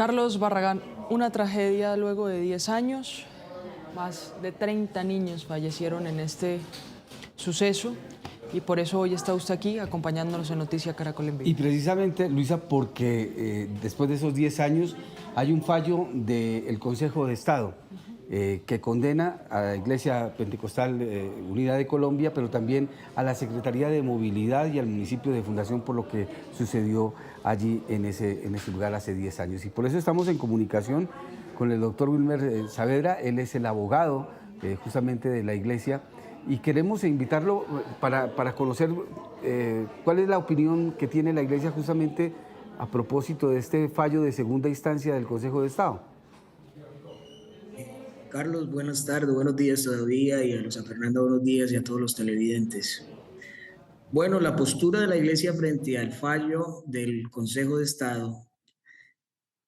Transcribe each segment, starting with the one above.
Carlos Barragán, una tragedia luego de 10 años. Más de 30 niños fallecieron en este suceso y por eso hoy está usted aquí acompañándonos en Noticia Caracol en Y Vivo. precisamente, Luisa, porque después de esos 10 años hay un fallo del Consejo de Estado que condena a la Iglesia Pentecostal Unida de Colombia, pero también a la Secretaría de Movilidad y al municipio de Fundación por lo que sucedió allí en ese lugar hace 10 años. Y por eso estamos en comunicación con el doctor Wilmer Saavedra. Él es el abogado justamente de la Iglesia y queremos invitarlo para conocer cuál es la opinión que tiene la Iglesia justamente a propósito de este fallo de segunda instancia del Consejo de Estado. Carlos, buenas tardes, buenos días todavía, y a Rosa Fernanda, buenos días, y a todos los televidentes. Bueno, la postura de la Iglesia frente al fallo del Consejo de Estado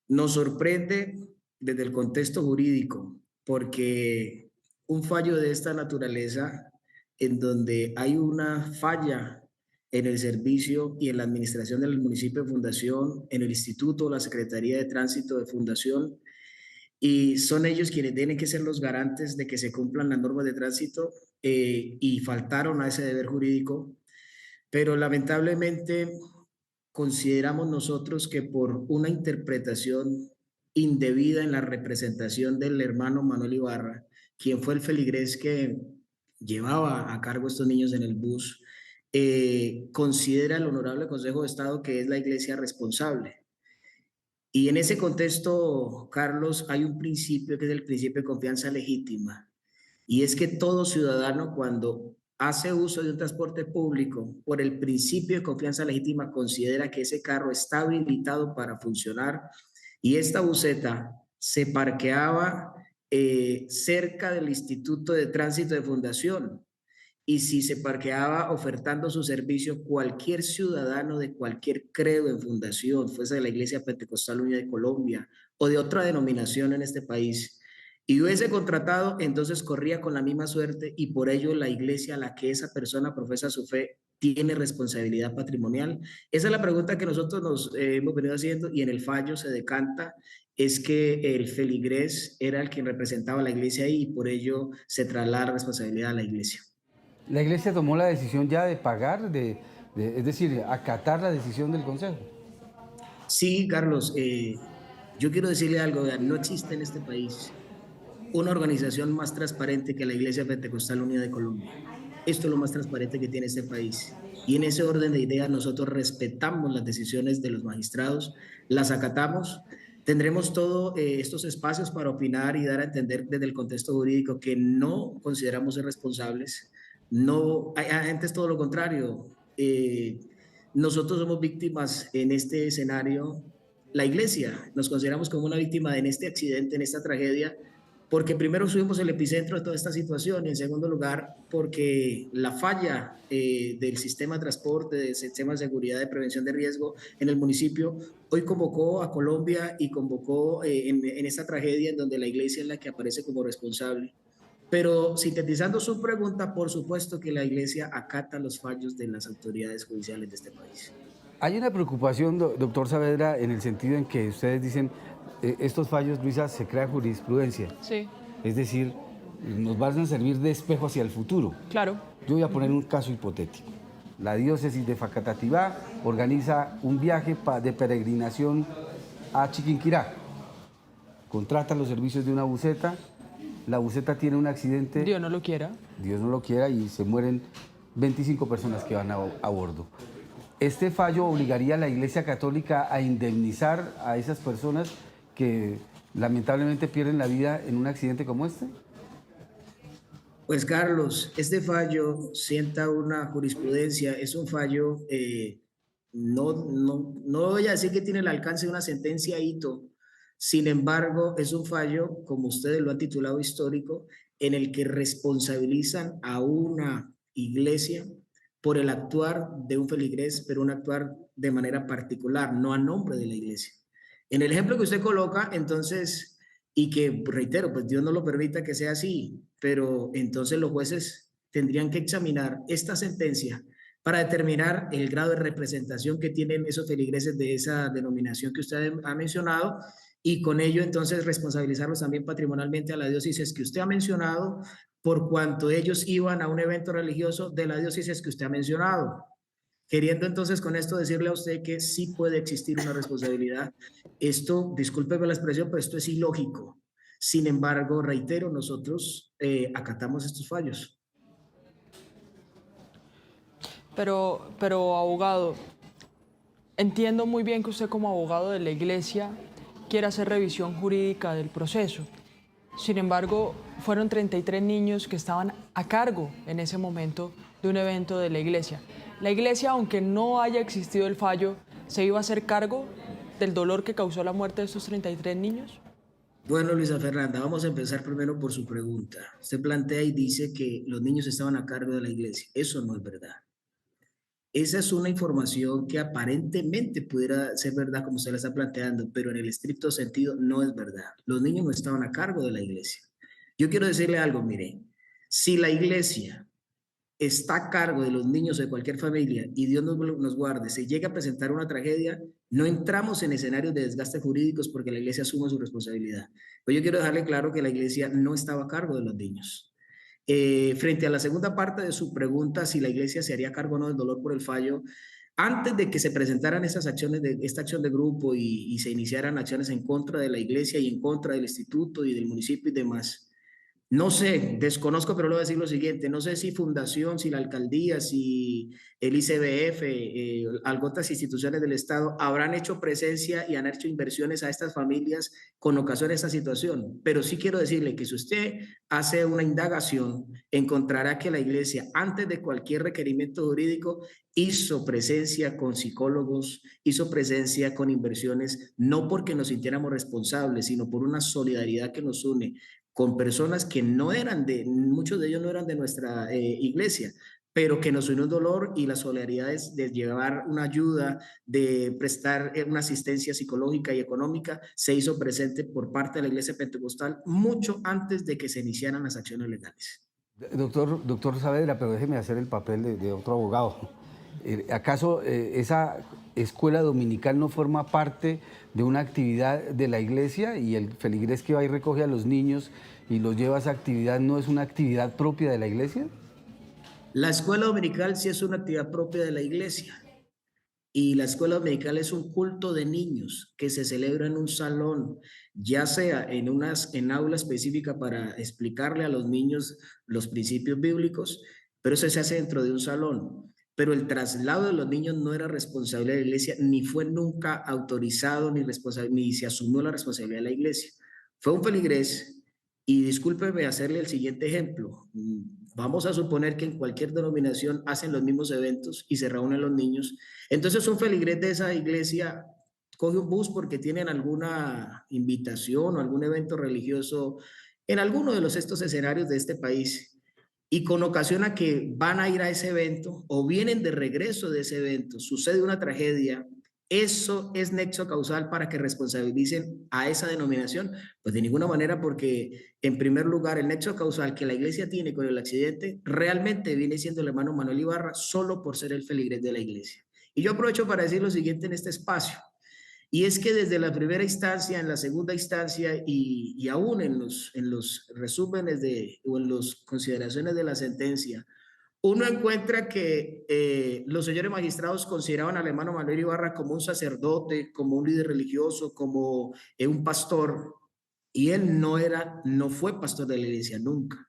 nos sorprende desde el contexto jurídico, porque un fallo de esta naturaleza, en donde hay una falla en el servicio y en la administración del municipio de Fundación, en el instituto, la Secretaría de Tránsito de Fundación, y son ellos quienes tienen que ser los garantes de que se cumplan las normas de tránsito, y faltaron a ese deber jurídico, pero lamentablemente consideramos nosotros que por una interpretación indebida en la representación del hermano Manuel Ibarra, quien fue el feligrés que llevaba a cargo a estos niños en el bus, considera el Honorable Consejo de Estado que es la Iglesia responsable. Y en ese contexto, Carlos, hay un principio que es el principio de confianza legítima, y es que todo ciudadano, cuando hace uso de un transporte público, por el principio de confianza legítima, considera que ese carro está habilitado para funcionar, y esta buseta se parqueaba cerca del Instituto de Tránsito de Fundación. Y si se parqueaba ofertando su servicio, cualquier ciudadano de cualquier credo en Fundación, fuese de la Iglesia Pentecostal Unida de Colombia o de otra denominación en este país, y hubiese contratado, entonces corría con la misma suerte, y por ello la Iglesia a la que esa persona profesa su fe tiene responsabilidad patrimonial. Esa es la pregunta que nosotros nos hemos venido haciendo, y en el fallo se decanta es que el feligrés era el quien representaba a la Iglesia ahí, y por ello se traslada la responsabilidad a la Iglesia. La Iglesia tomó la decisión ya de pagar, es decir, acatar la decisión del Consejo. Sí, Carlos, yo quiero decirle algo, no existe en este país una organización más transparente que la Iglesia Pentecostal Unida de Colombia. Esto es lo más transparente que tiene este país. Y en ese orden de ideas nosotros respetamos las decisiones de los magistrados, las acatamos. Tendremos todos estos espacios para opinar y dar a entender desde el contexto jurídico que no consideramos ser responsables. No, antes todo lo contrario. Nosotros somos víctimas en este escenario. La Iglesia nos consideramos como una víctima en este accidente, en esta tragedia, porque primero fuimos el epicentro de toda esta situación, y en segundo lugar porque la falla del sistema de transporte, del sistema de seguridad, de prevención de riesgo en el municipio, hoy convocó a Colombia y convocó en esta tragedia en donde la Iglesia es la que aparece como responsable. Pero sintetizando su pregunta, por supuesto que la Iglesia acata los fallos de las autoridades judiciales de este país. Hay una preocupación, doctor Saavedra, en el sentido en que ustedes dicen, estos fallos, Luisa, se crea jurisprudencia. Sí, Es decir, nos van a servir de espejo hacia el futuro. claro. Yo voy a poner un caso hipotético. La diócesis de Facatativá organiza un viaje de peregrinación a Chiquinquirá. Contrata los servicios de una buseta, la buseta tiene un accidente, Dios no lo quiera. Dios no lo quiera, y se mueren 25 personas que van a bordo. ¿Este fallo obligaría a la Iglesia Católica a indemnizar a esas personas que lamentablemente pierden la vida en un accidente como este? Pues Carlos, este fallo sienta una jurisprudencia, es un fallo, no voy a decir que tiene el alcance de una sentencia hito, sin embargo, es un fallo, como ustedes lo han titulado, histórico, en el que responsabilizan a una iglesia por el actuar de un feligrés, pero un actuar de manera particular, no a nombre de la iglesia. En el ejemplo que usted coloca, entonces, y que reitero, pues Dios no lo permita que sea así, pero entonces los jueces tendrían que examinar esta sentencia para determinar el grado de representación que tienen esos feligreses de esa denominación que usted ha mencionado, y con ello entonces responsabilizarlos también patrimonialmente a la diócesis que usted ha mencionado, por cuanto ellos iban a un evento religioso de la diócesis que usted ha mencionado. Queriendo entonces con esto decirle a usted que sí puede existir una responsabilidad. Esto, discúlpeme la expresión, pero esto es ilógico. Sin embargo, reitero, nosotros acatamos estos fallos. Pero abogado, entiendo muy bien que usted como abogado de la Iglesia quiere hacer revisión jurídica del proceso. Sin embargo, fueron 33 niños que estaban a cargo en ese momento de un evento de la Iglesia. La Iglesia, aunque no haya existido el fallo, ¿se iba a hacer cargo del dolor que causó la muerte de estos 33 niños? Bueno, Luisa Fernanda, vamos a empezar primero por su pregunta. Usted plantea y dice que los niños estaban a cargo de la iglesia. Eso no es verdad. Esa es una información que aparentemente pudiera ser verdad como usted la está planteando, pero en el estricto sentido no es verdad. Los niños no estaban a cargo de la iglesia. Yo quiero decirle algo, mire, si la iglesia está a cargo de los niños de cualquier familia y Dios nos guarde, se llega a presentar una tragedia, no entramos en escenarios de desgaste jurídicos porque la iglesia asume su responsabilidad. Pero yo quiero dejarle claro que la iglesia no estaba a cargo de los niños. Frente a la segunda parte de su pregunta, si la iglesia se haría cargo o no del dolor por el fallo, antes de que se presentaran esas acciones esta acción de grupo y se iniciaran acciones en contra de la iglesia y en contra del instituto y del municipio y demás, no sé, desconozco, pero le voy a decir lo siguiente, no sé si Fundación, si la Alcaldía, si el ICBF, otras instituciones del Estado habrán hecho presencia y han hecho inversiones a estas familias con ocasión de esta situación, pero sí quiero decirle que si usted hace una indagación, encontrará que la Iglesia, antes de cualquier requerimiento jurídico, hizo presencia con psicólogos, hizo presencia con inversiones, no porque nos sintiéramos responsables, sino por una solidaridad que nos une con personas que no eran muchos de ellos no eran de nuestra iglesia, pero que nos unió un dolor y la solidaridad de llevar una ayuda, de prestar una asistencia psicológica y económica, se hizo presente por parte de la iglesia pentecostal mucho antes de que se iniciaran las acciones legales. Doctor Saavedra, pero déjeme hacer el papel de otro abogado. ¿Acaso esa escuela dominical no forma parte de una actividad de la iglesia y el feligrés que va y recoge a los niños y los lleva a esa actividad no es una actividad propia de la iglesia? La escuela dominical sí es una actividad propia de la iglesia. Y la escuela dominical es un culto de niños que se celebra en un salón, ya sea en aula específica para explicarle a los niños los principios bíblicos, pero eso se hace dentro de un salón. Pero el traslado de los niños no era responsabilidad de la iglesia, ni fue nunca autorizado, ni se asumió la responsabilidad de la iglesia. Fue un feligrés, y discúlpeme hacerle el siguiente ejemplo. Vamos a suponer que en cualquier denominación hacen los mismos eventos y se reúnen los niños. Entonces un feligrés de esa iglesia coge un bus porque tienen alguna invitación o algún evento religioso en alguno de estos escenarios de este país. Y con ocasión a que van a ir a ese evento o vienen de regreso de ese evento, sucede una tragedia, ¿eso es nexo causal para que responsabilicen a esa denominación? Pues de ninguna manera, porque en primer lugar el nexo causal que la iglesia tiene con el accidente realmente viene siendo el hermano Manuel Ibarra solo por ser el feligrés de la iglesia. Y yo aprovecho para decir lo siguiente en este espacio, y es que desde la primera instancia, en la segunda instancia y aún en los resúmenes o en las consideraciones de la sentencia, uno encuentra que los señores magistrados consideraban al hermano Manuel Ibarra como un sacerdote, como un líder religioso, como un pastor, y él no fue pastor de la iglesia nunca,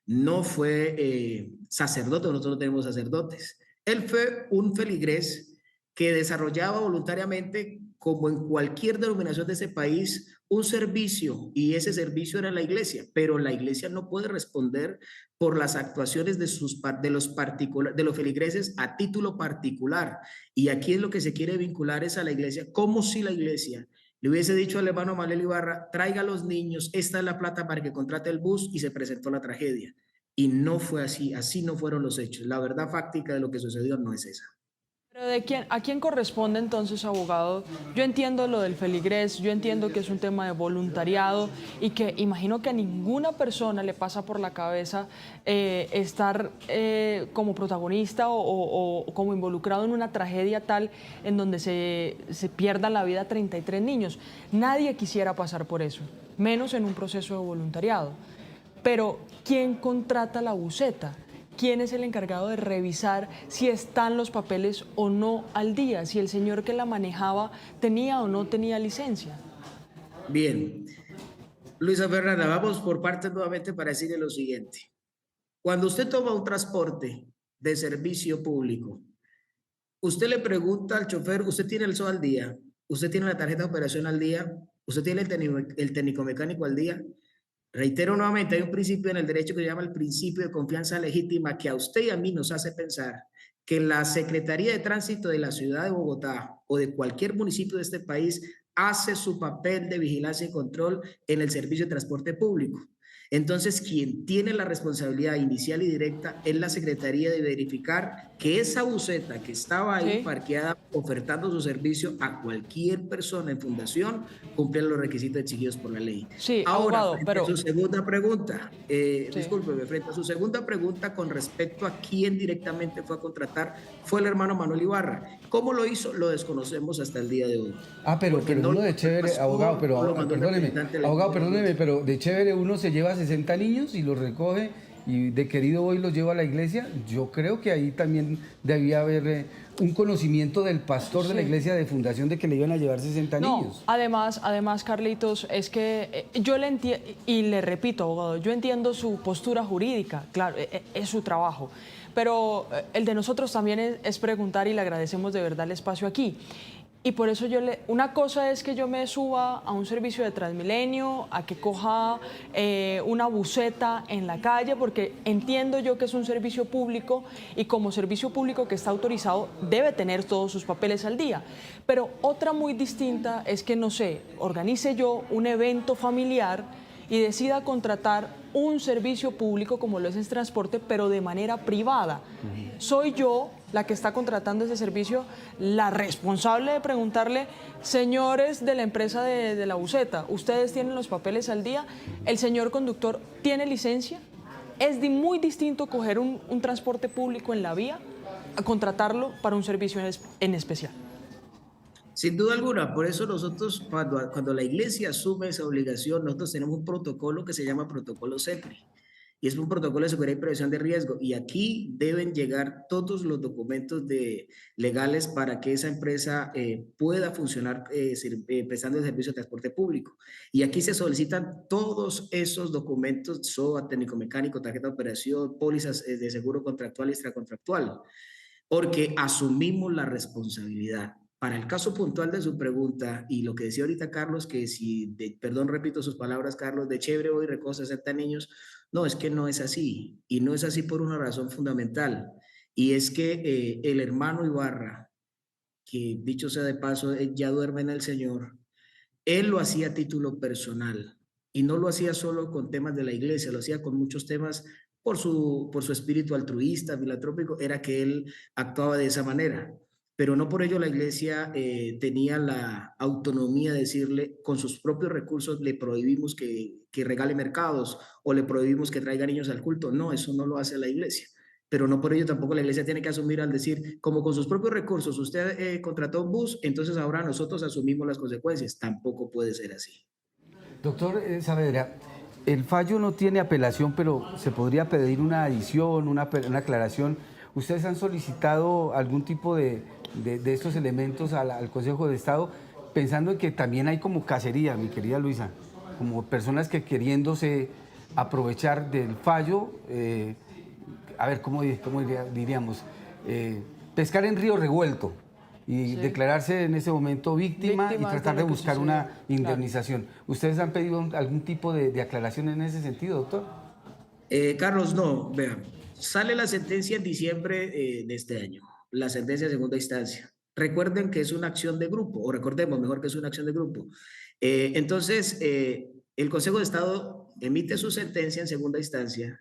no fue sacerdote, nosotros no tenemos sacerdotes. Él fue un feligrés que desarrollaba voluntariamente, como en cualquier denominación de ese país, un servicio, y ese servicio era la iglesia, pero la iglesia no puede responder por las actuaciones de los feligreses a título particular. Y aquí es lo que se quiere vincular es a la iglesia, como si la iglesia le hubiese dicho al hermano Manuel Ibarra, traiga a los niños, esta es la plata para que contrate el bus, y se presentó la tragedia. Y no fue así, así no fueron los hechos. La verdad fáctica de lo que sucedió no es esa. Pero ¿a quién corresponde entonces, abogado? Yo entiendo lo del feligrés, yo entiendo que es un tema de voluntariado y que imagino que a ninguna persona le pasa por la cabeza estar como protagonista o como involucrado en una tragedia tal en donde se pierda la vida 33 niños. Nadie quisiera pasar por eso, menos en un proceso de voluntariado. Pero ¿quién contrata la buseta? ¿Quién es el encargado de revisar si están los papeles o no al día? Si el señor que la manejaba tenía o no tenía licencia. Bien, Luisa Fernanda, vamos por partes nuevamente para decirle lo siguiente. Cuando usted toma un transporte de servicio público, usted le pregunta al chofer, ¿usted tiene el SO al día? ¿Usted tiene la tarjeta de operación al día? ¿Usted tiene el técnico mecánico al día? Reitero nuevamente, hay un principio en el derecho que se llama el principio de confianza legítima que a usted y a mí nos hace pensar que la Secretaría de Tránsito de la ciudad de Bogotá o de cualquier municipio de este país hace su papel de vigilancia y control en el servicio de transporte público. Entonces, quien tiene la responsabilidad inicial y directa es la Secretaría de verificar que esa buseta que estaba ahí Sí. parqueada ofertando su servicio a cualquier persona en fundación cumple los requisitos exigidos por la ley. Sí, Ahora, abogado, frente a pero su segunda pregunta, sí. discúlpeme, frente a su segunda pregunta con respecto a quién directamente fue a contratar, fue el hermano Manuel Ibarra. ¿Cómo lo hizo? Lo desconocemos hasta el día de hoy. Pero No uno lo de chévere, pasó, abogado, no lo mandó el representante de la perdóneme, Iglesia. pero de chévere uno se lleva 60 niños y los recoge y de querido hoy los lleva a la iglesia. Yo creo que ahí también debía haber un conocimiento del pastor de la Sí. iglesia de fundación de que le iban a llevar 60 No, niños. además, Carlitos, es que yo le entiendo, y le repito, abogado, yo entiendo su postura jurídica, claro, es su trabajo, pero el de nosotros también es preguntar y le agradecemos de verdad el espacio aquí. Y por eso una cosa es que yo me suba a un servicio de Transmilenio, a que coja una buseta en la calle, porque entiendo yo que es un servicio público y como servicio público que está autorizado debe tener todos sus papeles al día. Pero otra muy distinta es que, no sé, organice yo un evento familiar y decida contratar un servicio público como lo es el transporte, pero de manera privada. Soy yo la que está contratando ese servicio, la responsable de preguntarle, señores de la empresa de la buseta, ¿ustedes tienen los papeles al día? ¿El señor conductor tiene licencia? Es muy distinto coger un transporte público en la vía a contratarlo para un servicio en especial. Sin duda alguna, por eso nosotros, cuando la iglesia asume esa obligación, nosotros tenemos un protocolo que se llama protocolo CEPRI, y es un protocolo de seguridad y prevención de riesgo, y aquí deben llegar todos los documentos legales para que esa empresa pueda funcionar prestando el servicio de transporte público. Y aquí se solicitan todos esos documentos, SOA, técnico mecánico, tarjeta de operación, pólizas de seguro contractual y extracontractual, porque asumimos la responsabilidad. Para el caso puntual de su pregunta y lo que decía ahorita Carlos, que si, perdón, repito sus palabras, Carlos, de chévere hoy recoge 60 niños, no, es que no es así. Y no es así por una razón fundamental. Y es que el hermano Ibarra, que dicho sea de paso, ya duerme en el Señor, él lo hacía a título personal y no lo hacía solo con temas de la iglesia, lo hacía con muchos temas por su espíritu altruista, filantrópico, era que él actuaba de esa manera. Pero no por ello la iglesia tenía la autonomía de decirle, con sus propios recursos le prohibimos que regale mercados o le prohibimos que traiga niños al culto. No, eso no lo hace la iglesia. Pero no por ello tampoco la iglesia tiene que asumir al decir, como con sus propios recursos usted contrató un bus, entonces ahora nosotros asumimos las consecuencias. Tampoco puede ser así. Doctor Saavedra, el fallo no tiene apelación, pero se podría pedir una adición, una aclaración. ¿Ustedes han solicitado algún tipo de estos elementos al Consejo de Estado, pensando en que también hay como cacería, mi querida Luisa, como personas que queriéndose aprovechar del fallo, a ver, ¿cómo diríamos? Pescar en río revuelto y declararse en ese momento víctima y tratar de buscar una indemnización. Claro. ¿Ustedes han pedido algún tipo de aclaración en ese sentido, doctor? Carlos, no, vean, sale la sentencia en diciembre de este año, la sentencia de segunda instancia. Recuerden que es una acción de grupo, o recordemos mejor que es una acción de grupo. Entonces, el Consejo de Estado emite su sentencia en segunda instancia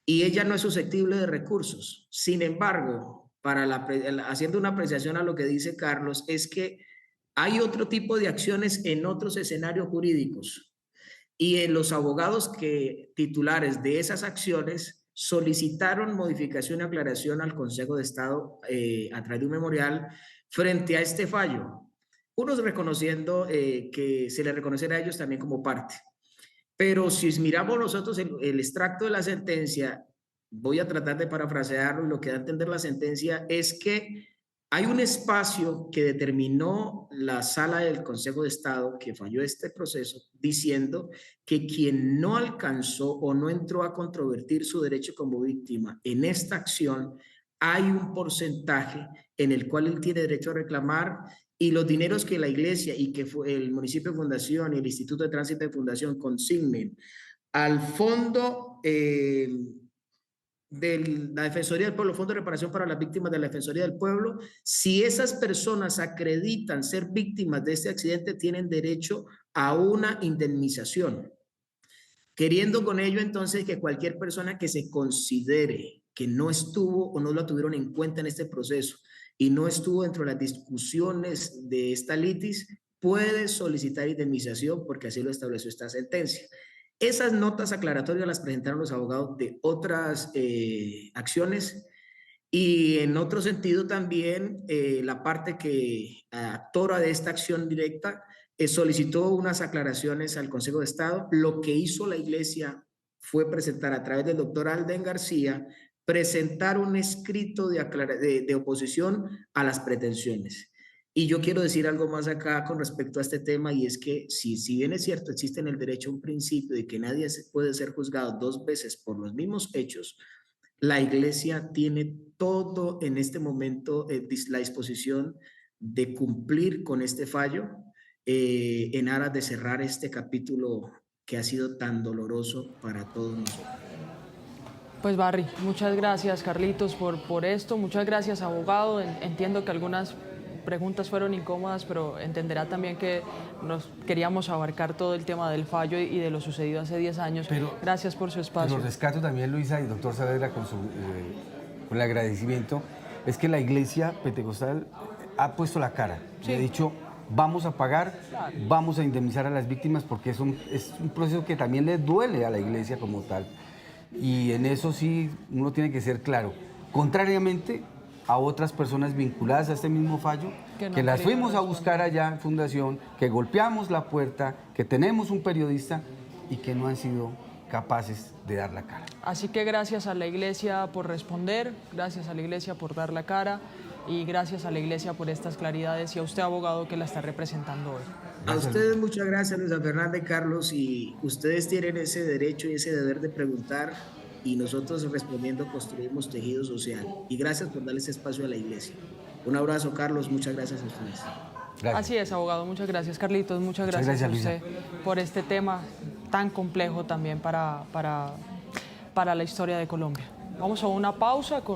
y ella no es susceptible de recursos. Sin embargo, haciendo una apreciación a lo que dice Carlos, es que hay otro tipo de acciones en otros escenarios jurídicos y los abogados titulares de esas acciones solicitaron modificación y aclaración al Consejo de Estado a través de un memorial frente a este fallo. Unos reconociendo que se les reconocerá a ellos también como parte. Pero si miramos nosotros el extracto de la sentencia, voy a tratar de parafrasearlo, lo que da a entender la sentencia es que hay un espacio que determinó la sala del Consejo de Estado que falló este proceso, diciendo que quien no alcanzó o no entró a controvertir su derecho como víctima en esta acción, hay un porcentaje en el cual él tiene derecho a reclamar y los dineros que la iglesia y que el municipio de fundación y el Instituto de Tránsito de Fundación consignen al fondo de la Defensoría del Pueblo, Fondo de Reparación para las Víctimas de la Defensoría del Pueblo, si esas personas acreditan ser víctimas de este accidente, tienen derecho a una indemnización. Queriendo con ello entonces que cualquier persona que se considere que no estuvo o no la tuvieron en cuenta en este proceso y no estuvo dentro de las discusiones de esta litis, puede solicitar indemnización porque así lo estableció esta sentencia. Esas notas aclaratorias las presentaron los abogados de otras acciones y en otro sentido también la parte que actora de esta acción directa solicitó unas aclaraciones al Consejo de Estado. Lo que hizo la Iglesia fue presentar a través del doctor Alden García, presentar un escrito de oposición a las pretensiones. Y yo quiero decir algo más acá con respecto a este tema, y es que si bien es cierto, existe en el derecho un principio de que nadie puede ser juzgado dos veces por los mismos hechos, la Iglesia tiene todo en este momento la disposición de cumplir con este fallo en aras de cerrar este capítulo que ha sido tan doloroso para todos nosotros. Pues Barry, muchas gracias Carlitos por esto, muchas gracias abogado. Entiendo que algunas preguntas fueron incómodas, pero entenderá también que nos queríamos abarcar todo el tema del fallo y de lo sucedido hace 10 años. Gracias por su espacio. Pero rescato también, Luisa y doctor Saavedra, con el agradecimiento, es que la Iglesia Pentecostal ha puesto la cara. Sí. Ha dicho, vamos a pagar, claro, vamos a indemnizar a las víctimas, porque es un proceso que también le duele a la Iglesia como tal. Y en eso sí uno tiene que ser claro. Contrariamente a otras personas vinculadas a este mismo fallo, que las fuimos a buscar allá en Fundación, que golpeamos la puerta, que tenemos un periodista y que no han sido capaces de dar la cara. Así que gracias a la Iglesia por responder, gracias a la Iglesia por dar la cara y gracias a la Iglesia por estas claridades y a usted, abogado, que la está representando hoy. Gracias. A ustedes muchas gracias, Luisa Fernanda y Carlos, y ustedes tienen ese derecho y ese deber de preguntar, y nosotros respondiendo construimos tejido social. Y gracias por darle ese espacio a la Iglesia. Un abrazo, Carlos, muchas gracias a ustedes. Gracias. Así es, abogado, muchas gracias, Carlitos, muchas gracias a usted por este tema tan complejo también para la historia de Colombia. Vamos a una pausa.